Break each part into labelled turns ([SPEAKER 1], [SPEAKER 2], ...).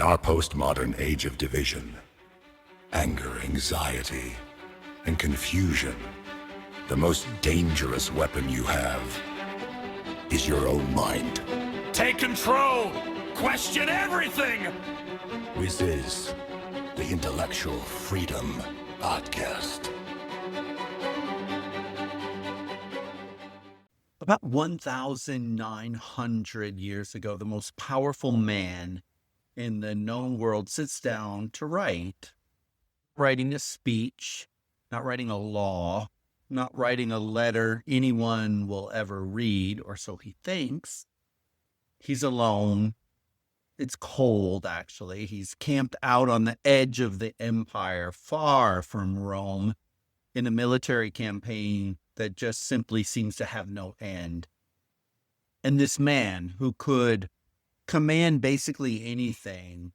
[SPEAKER 1] our postmodern age of division, anger, anxiety, and confusion, the most dangerous weapon you have is your own mind.
[SPEAKER 2] Take control! Question everything!
[SPEAKER 1] This is the Intellectual Freedom Podcast.
[SPEAKER 3] About 1,900 years ago, the most powerful man in the known world sits down to write. Writing a speech, not writing a law, not writing a letter anyone will ever read, or so he thinks. He's alone. It's cold, actually. He's camped out on the edge of the empire, far from Rome, in a military campaign that just simply seems to have no end. And this man who could command basically anything,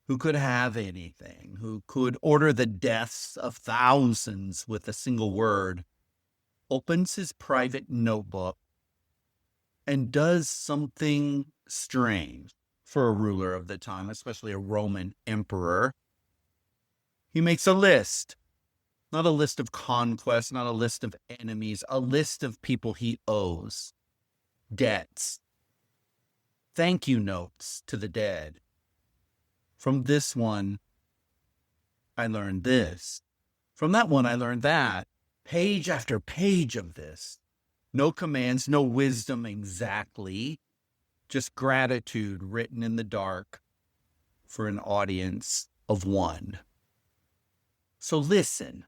[SPEAKER 3] who could have anything, who could order the deaths of thousands with a single word, opens his private notebook and does something strange for a ruler of the time, especially a Roman emperor. He makes a list. Not a list of conquests, not a list of enemies, a list of people he owes, debts, thank you notes to the dead. From this one, I learned this. From that one, I learned that. Page after page of this. No commands, no wisdom exactly, just gratitude written in the dark for an audience of one. So listen,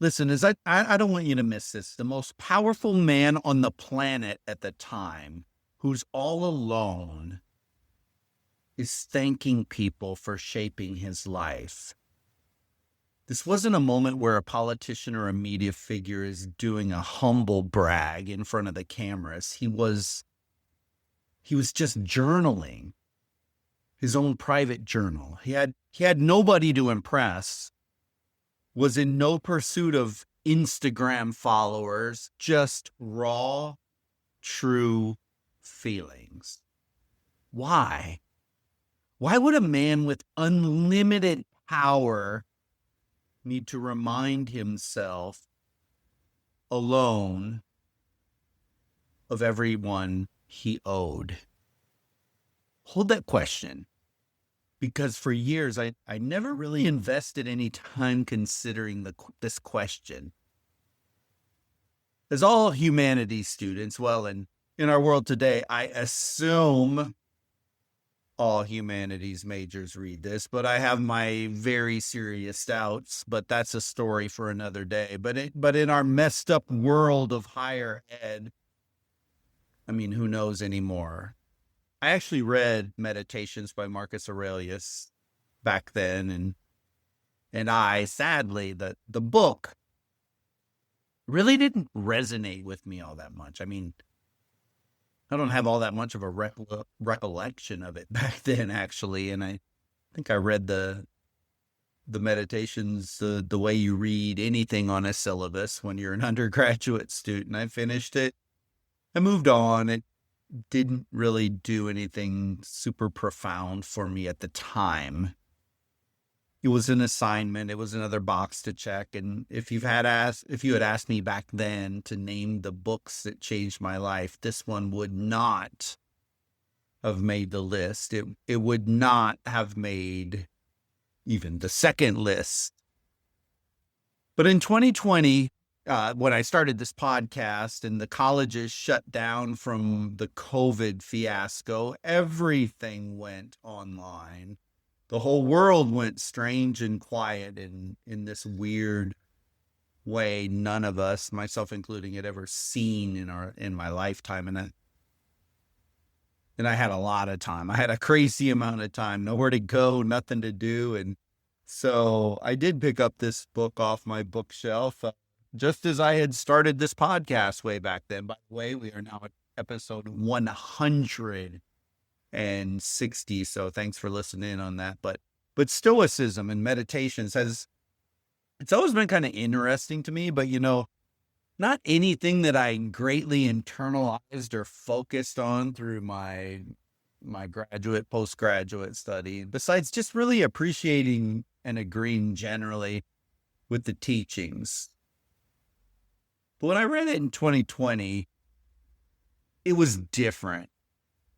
[SPEAKER 3] as I don't want you to miss this. The most powerful man on the planet at the time, who's all alone, is thanking people for shaping his life. This wasn't a moment where a politician or a media figure is doing a humble brag in front of the cameras. He was just journaling, his own private journal. He had nobody to impress, was in no pursuit of Instagram followers, just raw, true feelings. Why? Why would a man with unlimited power need to remind himself alone of everyone he owed? Hold that question, because for years I never really invested any time considering this question. As all humanities students, well, in our world today, I assume all humanities majors read this, but I have my very serious doubts, but that's a story for another day. But in our messed up world of higher ed, I mean, who knows anymore? I actually read Meditations by Marcus Aurelius back then, and I, sadly, the book really didn't resonate with me all that much. I mean, I don't have all that much of a recollection of it back then, actually, and I think I read the Meditations the way you read anything on a syllabus when you're an undergraduate student. I finished it. I moved on. It didn't really do anything super profound for me at the time. It was an assignment. It was another box to check. And if you had asked me back then to name the books that changed my life, this one would not have made the list. It would not have made even the second list. But in 2020, when I started this podcast and the colleges shut down from the COVID fiasco, everything went online. The whole world went strange and quiet in this weird way none of us, myself including, had ever seen in my lifetime. And I had a lot of time. I had a crazy amount of time, nowhere to go, nothing to do. And so I did pick up this book off my bookshelf, just as I had started this podcast way back then. By the way, we are now at episode 160. So thanks for listening in on that. But Stoicism and Meditations it's always been kind of interesting to me, but not anything that I greatly internalized or focused on through my my graduate, postgraduate study, besides just really appreciating and agreeing generally with the teachings. But when I read it in 2020, it was different.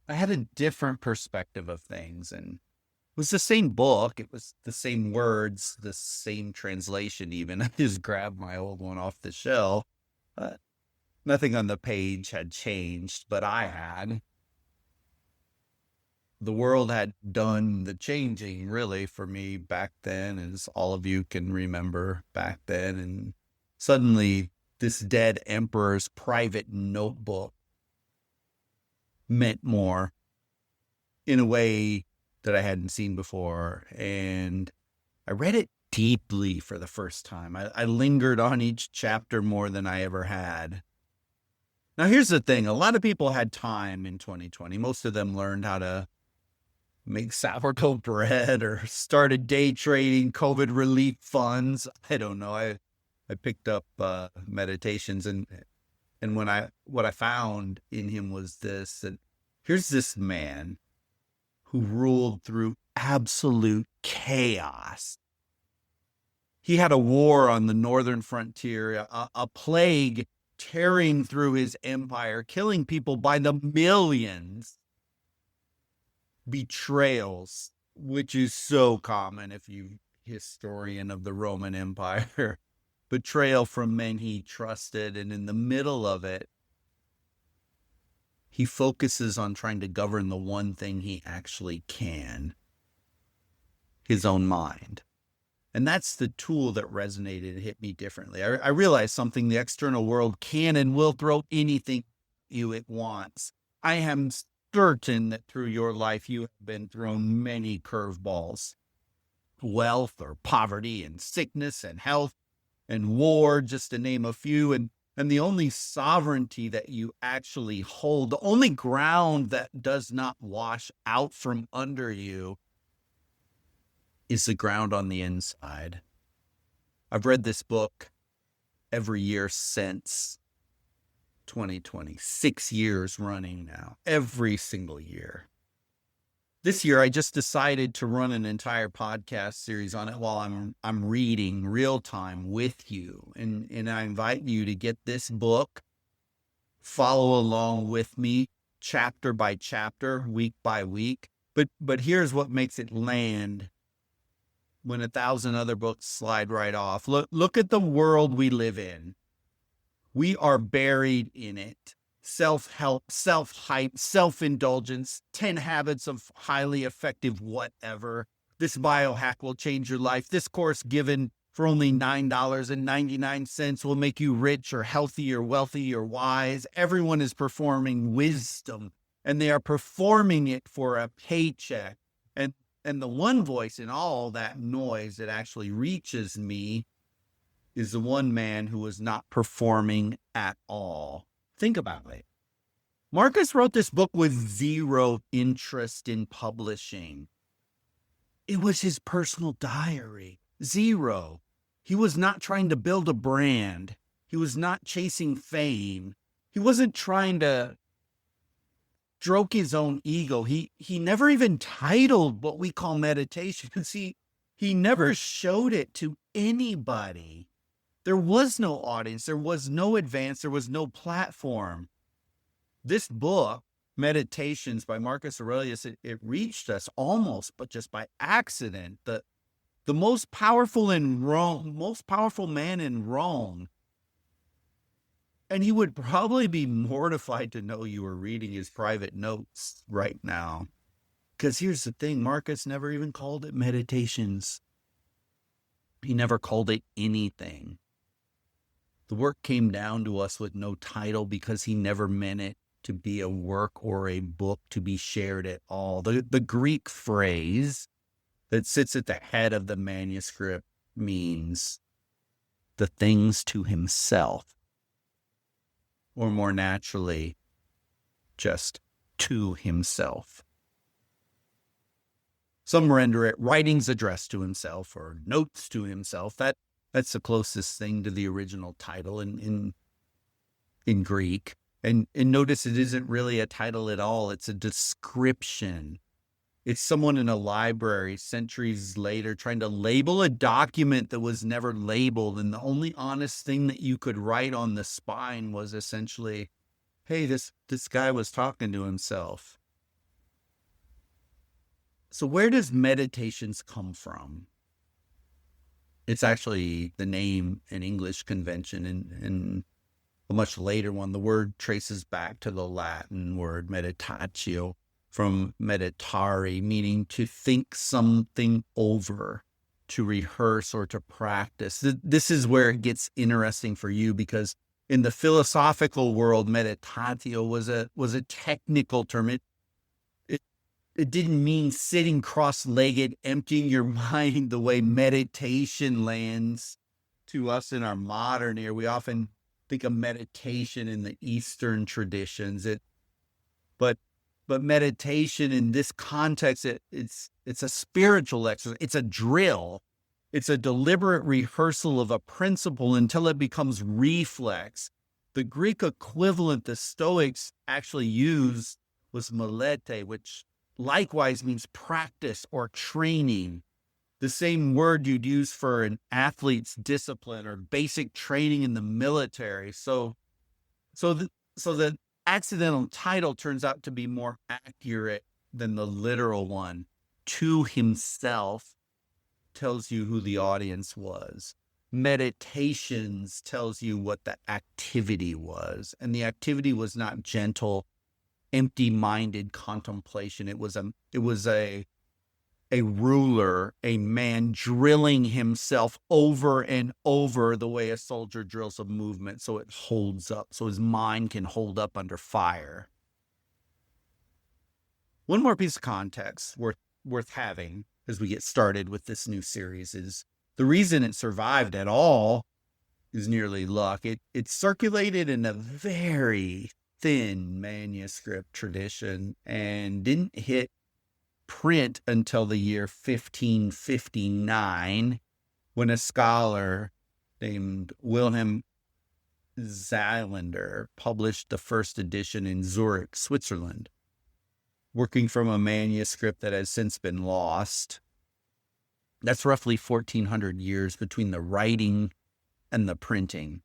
[SPEAKER 3] I had a different perspective of things, and it was the same book. It was the same words, the same translation even. I just grabbed my old one off the shelf. Nothing on the page had changed, but I had. The world had done the changing, really, for me back then, as all of you can remember back then. And suddenly, this dead emperor's private notebook meant more in a way that I hadn't seen before. And I read it deeply for the first time. I lingered on each chapter more than I ever had. Now, here's the thing. A lot of people had time in 2020. Most of them learned how to make sourdough bread or started day trading, COVID relief funds. I don't know. I picked up meditations, and what I found in him was this, that here's this man who ruled through absolute chaos. He had a war on the northern frontier, a plague tearing through his empire, killing people by the millions. Betrayals, which is so common if you historian of the Roman Empire. Betrayal from men he trusted, and in the middle of it, he focuses on trying to govern the one thing he actually can, his own mind. And that's the tool that resonated and hit me differently. I realized something: the external world can and will throw anything you it wants. I am certain that through your life you have been thrown many curveballs. Wealth or poverty and sickness and health and war, just to name a few. And the only sovereignty that you actually hold, the only ground that does not wash out from under you, is the ground on the inside. I've read this book every year since 2020, 6 years running now, every single year. This year, I just decided to run an entire podcast series on it while I'm reading real time with you. And I invite you to get this book, follow along with me, chapter by chapter, week by week. But here's what makes it land when 1,000 other books slide right off. Look at the world we live in. We are buried in it. Self-help, self-hype, self-indulgence, 10 habits of highly effective whatever. This biohack will change your life. This course given for only $9.99 will make you rich or healthy or wealthy or wise. Everyone is performing wisdom, and they are performing it for a paycheck. And the one voice in all that noise that actually reaches me is the one man who is not performing at all. Think about it. Marcus wrote this book with zero interest in publishing. It was his personal diary. Zero. He was not trying to build a brand. He was not chasing fame. He wasn't trying to stroke his own ego. He never even titled what we call meditations. He never showed it to anybody. There was no audience. There was no advance. There was no platform. This book, Meditations by Marcus Aurelius, it reached us almost, but just by accident. The most powerful man in Rome. And he would probably be mortified to know you were reading his private notes right now. Because here's the thing, Marcus never even called it Meditations. He never called it anything. The work came down to us with no title because he never meant it to be a work or a book to be shared at all. The Greek phrase that sits at the head of the manuscript means the things to himself, or more naturally, just to himself. Some render it writings addressed to himself or notes to himself. That's the closest thing to the original title in Greek. And notice it isn't really a title at all. It's a description. It's someone in a library centuries later trying to label a document that was never labeled. And the only honest thing that you could write on the spine was essentially, hey, this guy was talking to himself. So where does meditations come from? It's actually the name in English convention, and a much later one. The word traces back to the Latin word meditatio, from meditare, meaning to think something over, to rehearse or to practice. This is where it gets interesting for you, because in the philosophical world, meditatio was a technical term. It didn't mean sitting cross-legged, emptying your mind the way meditation lands to us in our modern era. We often think of meditation in the Eastern traditions. But meditation in this context, it's a spiritual exercise. It's a drill. It's a deliberate rehearsal of a principle until it becomes reflex. The Greek equivalent the Stoics actually used was melete, which likewise means practice or training. The same word you'd use for an athlete's discipline or basic training in the military. So the accidental title turns out to be more accurate than the literal one. To himself tells you who the audience was. Meditations tells you what the activity was. And the activity was not gentle, empty-minded contemplation. It was a ruler, a man drilling himself over and over the way a soldier drills a movement so it holds up, so his mind can hold up under fire. One more piece of context worth having as we get started with this new series is the reason it survived at all is nearly luck. It circulated in a very thin manuscript tradition and didn't hit print until the year 1559, when a scholar named Wilhelm Xylander published the first edition in Zurich, Switzerland, working from a manuscript that has since been lost. That's roughly 1,400 years between the writing and the printing.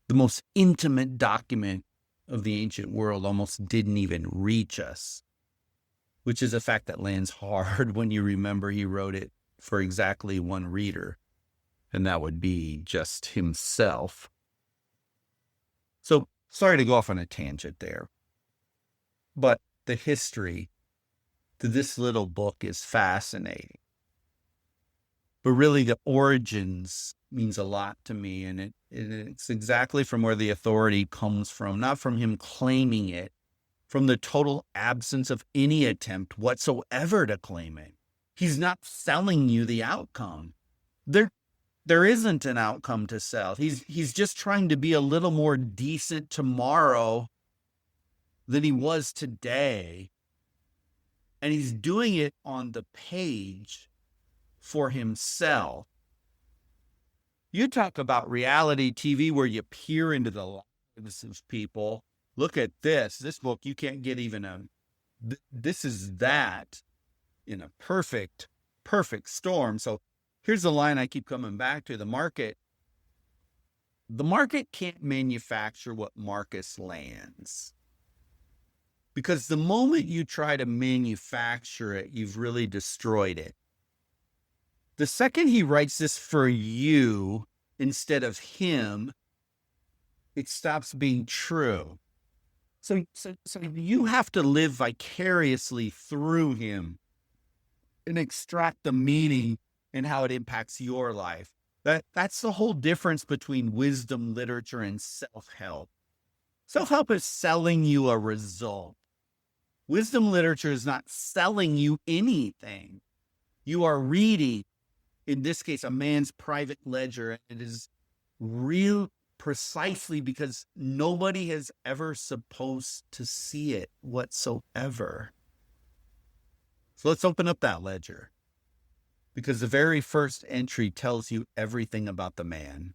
[SPEAKER 3] The most intimate document of the ancient world almost didn't even reach us, which is a fact that lands hard when you remember he wrote it for exactly one reader, and that would be just himself. So, sorry to go off on a tangent there, but the history to this little book is fascinating. But really, the origins means a lot to me, and it's exactly from where the authority comes from, not from him claiming it, from the total absence of any attempt whatsoever to claim it. He's not selling you the outcome. There isn't an outcome to sell. He's just trying to be a little more decent tomorrow than he was today. And he's doing it on the page for himself. You talk about reality TV where you peer into the lives of people. Look at this book, you can't get even this is that in a perfect storm. So here's the line I keep coming back to. The market can't manufacture what Marcus lands. Because the moment you try to manufacture it, you've really destroyed it. The second he writes this for you instead of him, it stops being true. So you have to live vicariously through him and extract the meaning and how it impacts your life. That's the whole difference between wisdom literature and self-help. Self-help is selling you a result. Wisdom literature is not selling you anything. You are reading, in this case, a man's private ledger. And it is real precisely because nobody has ever supposed to see it whatsoever. So let's open up that ledger, because the very first entry tells you everything about the man.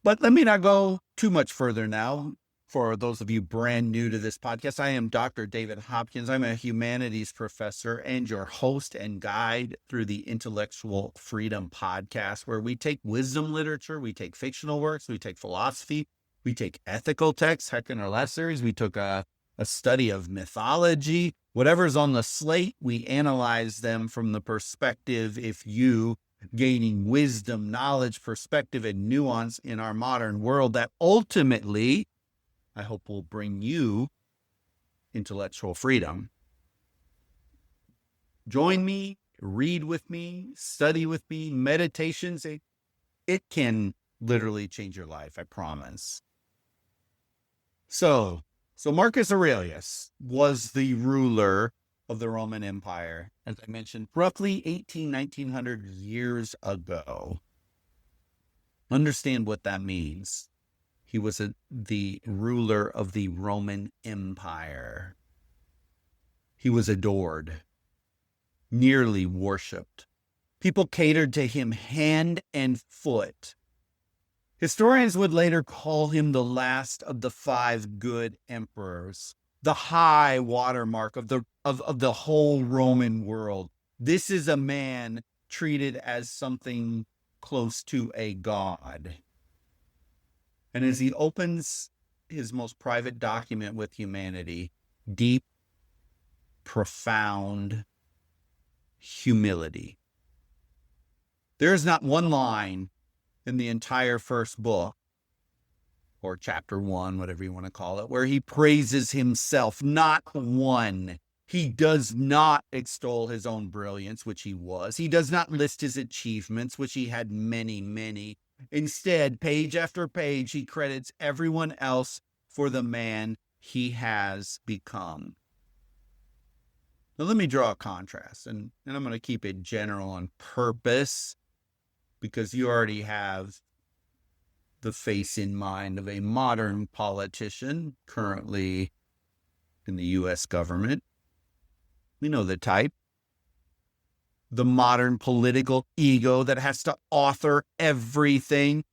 [SPEAKER 3] But let me not go too much further now. For those of you brand new to this podcast, I am Dr. David Hopkins. I'm a humanities professor and your host and guide through the Intellectual Freedom Podcast, where we take wisdom literature, we take fictional works, we take philosophy, we take ethical texts. Heck, in our last series, we took a study of mythology. Whatever's on the slate, we analyze them from the perspective, if you gaining wisdom, knowledge, perspective, and nuance in our modern world that ultimately, I hope, will bring you intellectual freedom. Join me, read with me, study with me, meditations. It can literally change your life, I promise. So Marcus Aurelius was the ruler of the Roman Empire, as I mentioned, roughly 1900 years ago. Understand what that means. He was the ruler of the Roman Empire. He was adored, nearly worshipped. People catered to him hand and foot. Historians would later call him the last of the 5 good emperors, the high watermark of the whole Roman world. This is a man treated as something close to a god. And as he opens his most private document with humanity, deep, profound humility. There is not one line in the entire first book, or chapter 1, whatever you want to call it, where he praises himself. Not one. He does not extol his own brilliance, which he was. He does not list his achievements, which he had many, many. Instead, page after page, he credits everyone else for the man he has become. Now, let me draw a contrast, and I'm going to keep it general on purpose, because you already have the face in mind of a modern politician currently in the U.S. government. We know the type. The modern political ego that has to author everything,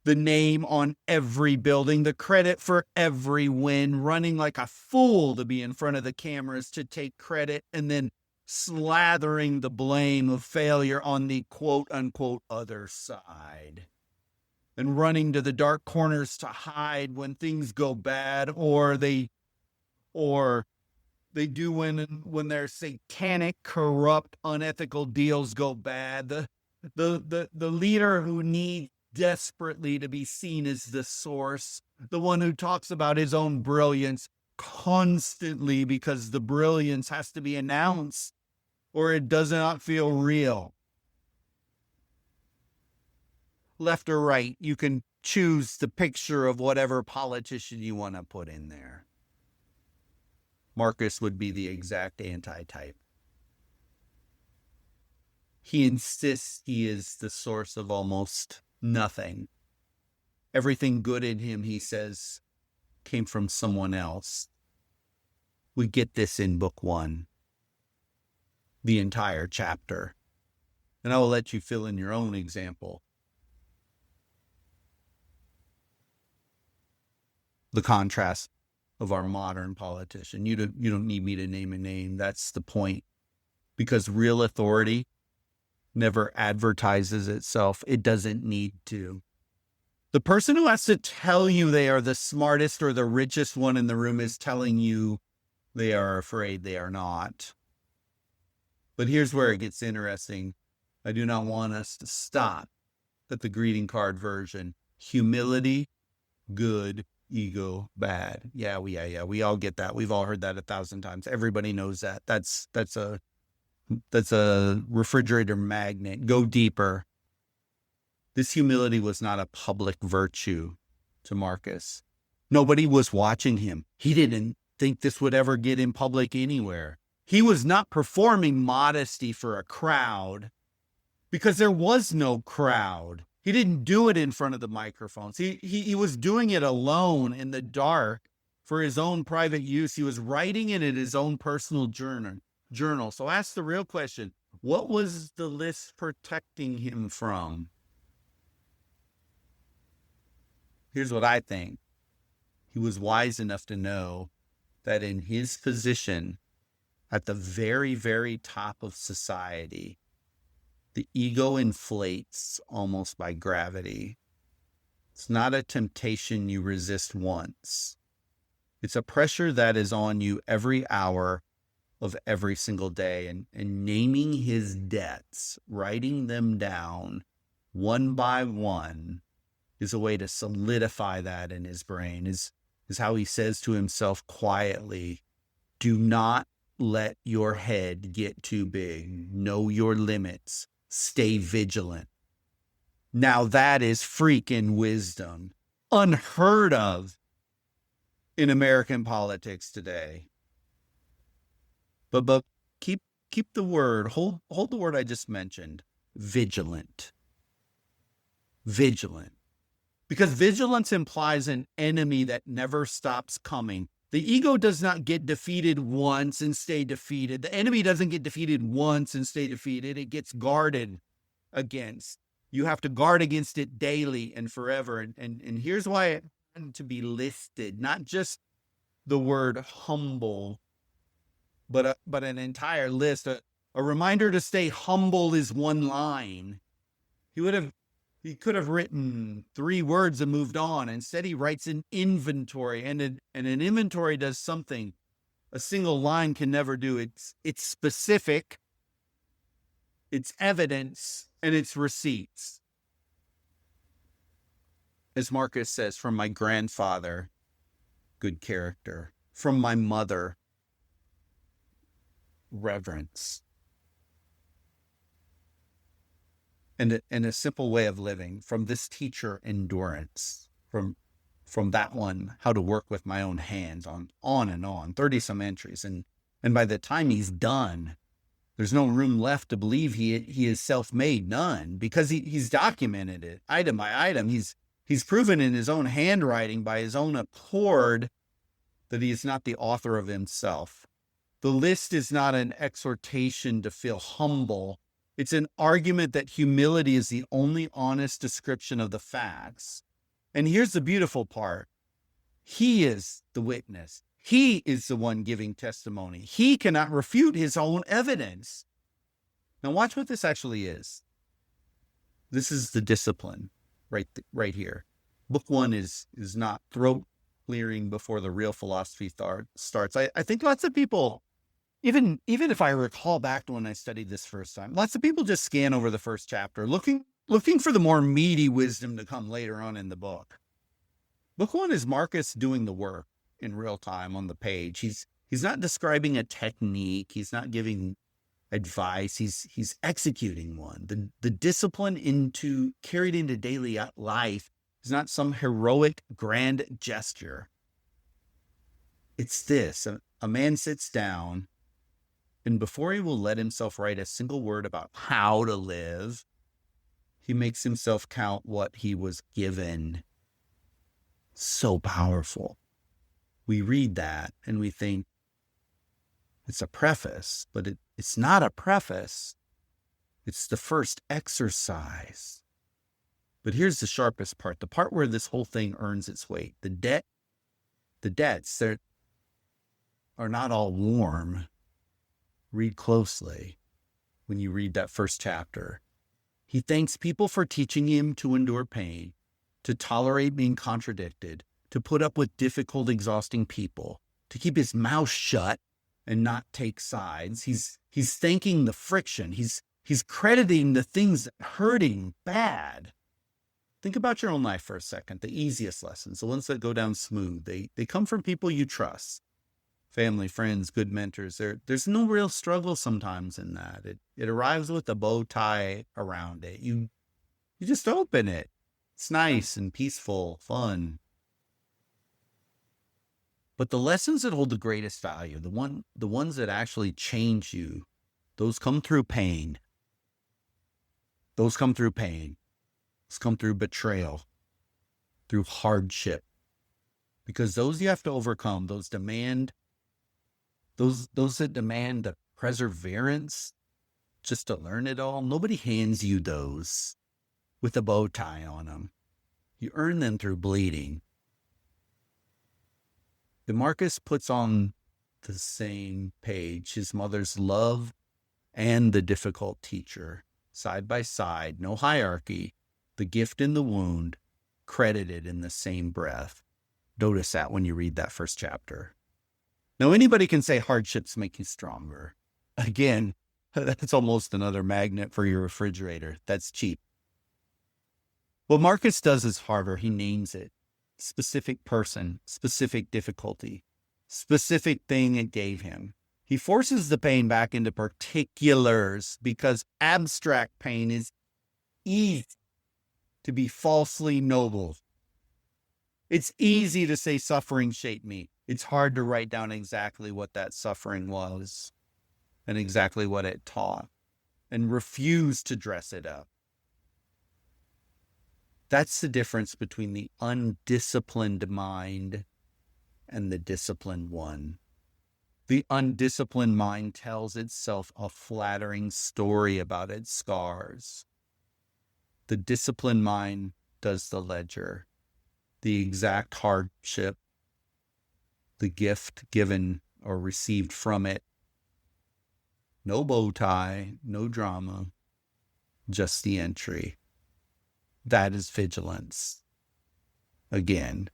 [SPEAKER 3] the name on every building, the credit for every win, running like a fool to be in front of the cameras to take credit, and then slathering the blame of failure on the quote-unquote other side, and running to the dark corners to hide when things go bad, or they do when their satanic, corrupt, unethical deals go bad. The leader who needs desperately to be seen as the source, the one who talks about his own brilliance constantly because the brilliance has to be announced or it does not feel real. Left or right, you can choose the picture of whatever politician you want to put in there. Marcus would be the exact anti-type. He insists he is the source of almost nothing. Everything good in him, he says, came from someone else. We get this in book 1, the entire chapter. And I will let you fill in your own example. The contrast of our modern politician. You don't need me to name a name. That's the point. Because real authority never advertises itself. It doesn't need to. The person who has to tell you they are the smartest or the richest one in the room is telling you they are afraid they are not. But here's where it gets interesting. I do not want us to stop at the greeting card version. Humility, good. Ego, bad. Yeah. We all get that. We've all heard that 1,000 times. Everybody knows that. That's a refrigerator magnet. Go deeper. This humility was not a public virtue to Marcus. Nobody was watching him. He didn't think this would ever get in public anywhere. He was not performing modesty for a crowd because there was no crowd. He didn't do it in front of the microphones. He was doing it alone in the dark for his own private use. He was writing it in his own personal journal. So ask the real question. What was the list protecting him from? Here's what I think. He was wise enough to know that in his position at the very, very top of society, the ego inflates almost by gravity. It's not a temptation you resist once. It's a pressure that is on you every hour of every single day. And naming his debts, writing them down one by one, is a way to solidify that in his brain, is how he says to himself quietly, do not let your head get too big. Know your limits. Stay vigilant. Now that is freaking wisdom. Unheard of in American politics today. But keep the word, hold the word I just mentioned, vigilant. Vigilant. Because vigilance implies an enemy that never stops coming. The ego does not get defeated once and stay defeated. The enemy doesn't get defeated once and stay defeated. It gets guarded against. You have to guard against it daily and forever. And here's why it had to be listed, not just the word humble, but an entire list. A reminder to stay humble is one line. He could have written 3 words and moved on. Instead, he writes an inventory, and an inventory does something a single line can never do. It's specific, it's evidence, and it's receipts. As Marcus says, from my grandfather, good character. From my mother, reverence. And a simple way of living. From this teacher, endurance. From that one, how to work with my own hands, on and on. 30-some entries. And by the time he's done, there's no room left to believe he is self-made. None. Because he's documented it, item by item. He's proven in his own handwriting, by his own accord, that he is not the author of himself. The list is not an exhortation to feel humble. It's an argument that humility is the only honest description of the facts. And here's the beautiful part. He is the witness. He is the one giving testimony. He cannot refute his own evidence. Now watch what this actually is. This is the discipline right here. Book 1 is not throat clearing before the real philosophy starts. I think lots of people, even if I recall back to when I studied this first time, lots of people just scan over the first chapter, looking for the more meaty wisdom to come later on in the book. Book 1 is Marcus doing the work in real time on the page. He's not describing a technique. He's not giving advice. He's executing one. The discipline carried into daily life is not some heroic grand gesture. It's this: a man sits down, and before he will let himself write a single word about how to live, he makes himself count what he was given. So powerful. We read that and we think it's a preface, but it's not a preface. It's the first exercise. But here's the sharpest part, the part where this whole thing earns its weight. The debts, they are not all warm. Read closely when you read that first chapter. He thanks people for teaching him to endure pain, to tolerate being contradicted, to put up with difficult, exhausting people, to keep his mouth shut and not take sides. He's thanking the friction. He's crediting the things that hurt him bad. Think about your own life for a second. The easiest lessons, the ones that go down smooth, they come from people you trust. Family, friends, good mentors. There's no real struggle sometimes in that. It arrives with a bow tie around it. You just open it. It's nice and peaceful, fun. But the lessons that hold the greatest value, the ones that actually change you, those come through pain. Those come through pain. Those come through betrayal, through hardship. Because those you have to overcome, those that demand the perseverance just to learn it all. Nobody hands you those with a bow tie on them. You earn them through bleeding. And Marcus puts on the same page his mother's love and the difficult teacher, side by side, no hierarchy, the gift and the wound, credited in the same breath. Notice that when you read that first chapter. Now, anybody can say hardships make you stronger. Again, that's almost another magnet for your refrigerator. That's cheap. What Marcus does is harder. He names it. Specific person, specific difficulty, specific thing it gave him. He forces the pain back into particulars because abstract pain is easy to be falsely noble. It's easy to say suffering shaped me. It's hard to write down exactly what that suffering was and exactly what it taught and refuse to dress it up. That's the difference between the undisciplined mind and the disciplined one. The undisciplined mind tells itself a flattering story about its scars. The disciplined mind does the ledger, the exact hardship, the gift given or received from it. No bow tie, no drama, just the entry. That is vigilance. Again.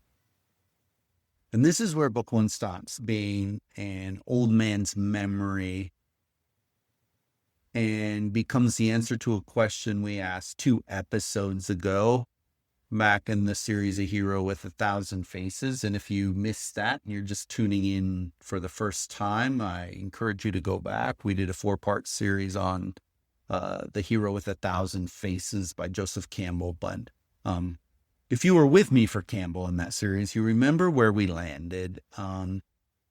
[SPEAKER 3] And this is where book one stops being an old man's memory and becomes the answer to a question we asked 2 episodes ago, back in the series A Hero with 1,000 Faces. And if you missed that and you're just tuning in for the first time, I encourage you to go back. We did a 4-part series on The Hero with 1,000 Faces by Joseph Campbell. But if you were with me for Campbell in that series, you remember where we landed.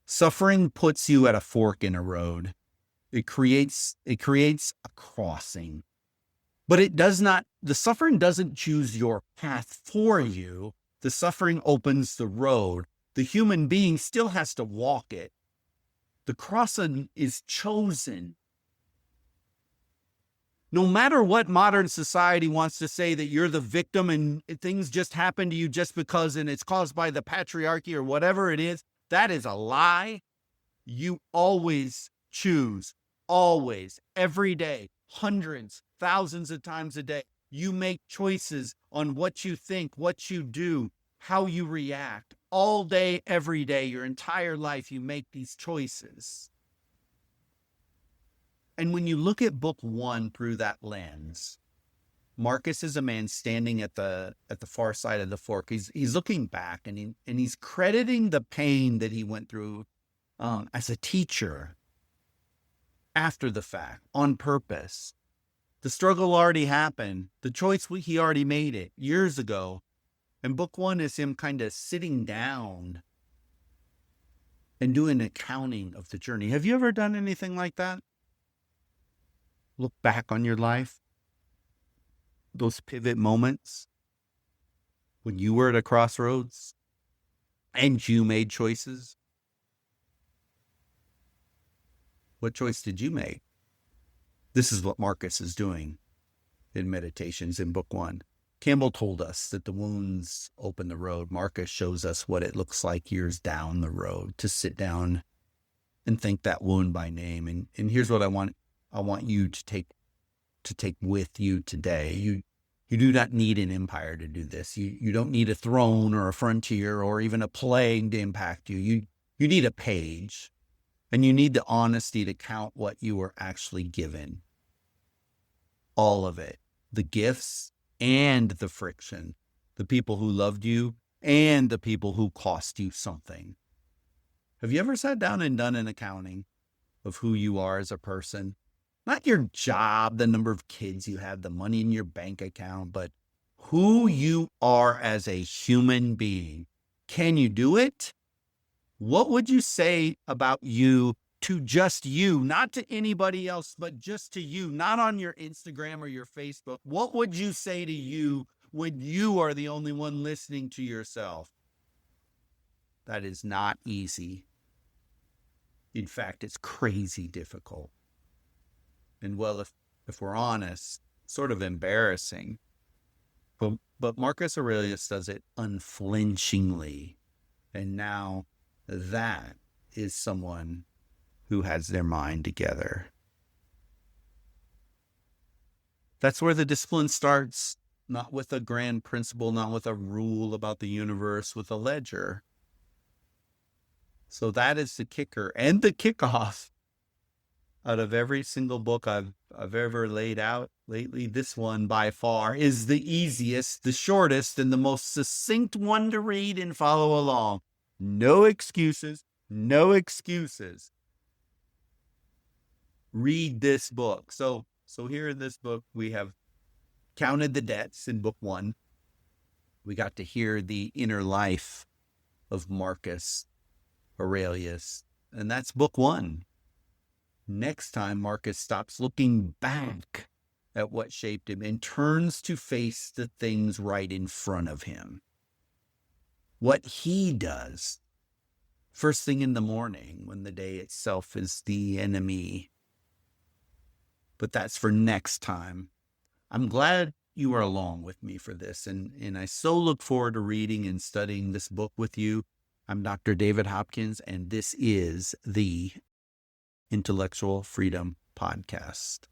[SPEAKER 3] Suffering puts you at a fork in a road. It creates a crossing. But it does not, the suffering doesn't choose your path for you. The suffering opens the road. The human being still has to walk it. The crossing is chosen. No matter what modern society wants to say that you're the victim and things just happen to you just because and it's caused by the patriarchy or whatever it is, that is a lie. You always choose, always, every day, hundreds, thousands of times a day. You make choices on what you think, what you do, how you react. All day, every day, your entire life, you make these choices. And when you look at book one through that lens, Marcus is a man standing at the far side of the fork. He's looking back and he's crediting the pain that he went through as a teacher after the fact, on purpose. The struggle already happened. The choice, he already made it years ago. And book one is him kind of sitting down and doing an accounting of the journey. Have you ever done anything like that? Look back on your life, those pivot moments when you were at a crossroads and you made choices. What choice did you make? This is what Marcus is doing in Meditations in book one. Campbell told us that the wounds open the road. Marcus shows us what it looks like years down the road to sit down and think that wound by name. And here's what I want you to take with you today. You do not need an empire to do this. You don't need a throne or a frontier or even a plague to impact you. You need a page, and you need the honesty to count what you were actually given. All of it, the gifts and the friction, the people who loved you and the people who cost you something. Have you ever sat down and done an accounting of who you are as a person? Not your job, the number of kids you have, the money in your bank account, but who you are as a human being. Can you do it? What would you say about you to just you, not to anybody else, but just to you, not on your Instagram or your Facebook? What would you say to you when you are the only one listening to yourself? That is not easy. In fact, it's crazy difficult. And well, if we're honest, sort of embarrassing. But But Marcus Aurelius does it unflinchingly. And now that is someone who has their mind together. That's where the discipline starts, not with a grand principle, not with a rule about the universe, with a ledger. So that is the kicker and the kickoff. Out of every single book I've ever laid out lately, this one by far is the easiest, the shortest, and the most succinct one to read and follow along. No excuses, no excuses. Read this book. So here in this book, we have counted the debts in book 1. We got to hear the inner life of Marcus Aurelius, and that's book 1. Next time, Marcus stops looking back at what shaped him and turns to face the things right in front of him. What he does first thing in the morning when the day itself is the enemy. But that's for next time. I'm glad you are along with me for this, and I so look forward to reading and studying this book with you. I'm Dr. David Hopkins, and this is the Intellectual Freedom Podcast.